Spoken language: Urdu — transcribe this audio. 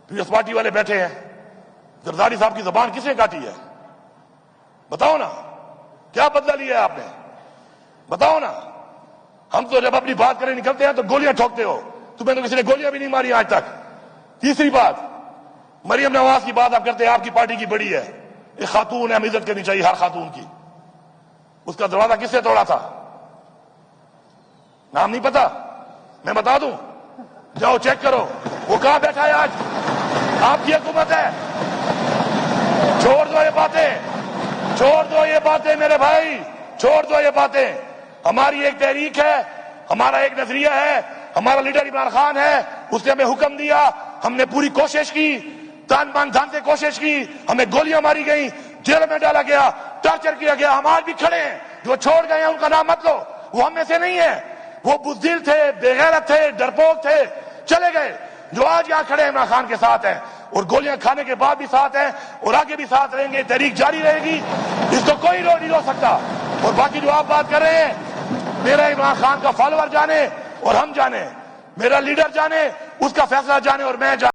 پیپلز پارٹی والے بیٹھے ہیں، زرداری صاحب کی زبان کس نے کاٹی ہے؟ بتاؤ نا، کیا بدلہ لیا ہے آپ نے؟ بتاؤ نا۔ ہم تو جب اپنی بات کرنے نکلتے ہیں تو گولیاں ٹھوکتے ہو، تمہیں تو کسی نے گولیاں بھی نہیں ماری آج تک۔ تیسری بات، مریم نواز کی بات آپ کرتے ہیں، آپ کی پارٹی کی بڑی ہے، ایک خاتون ہے، ہم عزت کرنی چاہیے ہر خاتون کی۔ اس کا دروازہ کس سے توڑا تھا؟ نام نہیں پتا؟ میں بتا دوں، جاؤ چیک کرو، وہ کہاں بیٹھا ہے آج؟ آپ کی حکومت ہے۔ چھوڑ دو یہ باتیں، چھوڑ دو یہ باتیں میرے بھائی، چھوڑ دو یہ باتیں۔ ہماری ایک تحریک ہے، ہمارا ایک نظریہ ہے، ہمارا لیڈر عمران خان ہے، اس نے ہمیں حکم دیا، ہم نے پوری کوشش کی، تن من دھن سے کوشش کی، ہمیں گولیاں ماری گئیں، جیل میں ڈالا گیا، ٹارچر کیا گیا، ہم آج بھی کھڑے ہیں۔ جو چھوڑ گئے ہیں ان کا نام مت لو، وہ ہم میں سے نہیں ہے، وہ بزدل تھے، بے غیرت تھے، ڈرپوک تھے، چلے گئے۔ جو آج یہاں کھڑے ہیں عمران خان کے ساتھ ہیں، اور گولیاں کھانے کے بعد بھی ساتھ ہیں، اور آگے بھی ساتھ رہیں گے، تحریک جاری رہے گی، اس کو کوئی نہیں روک سکتا۔ اور باقی جو آپ بات کر رہے ہیں، میرا عمران خان کا فالوور جانے اور ہم جانے، میرا لیڈر جانے، اس کا فیصلہ جانے اور میں جانے۔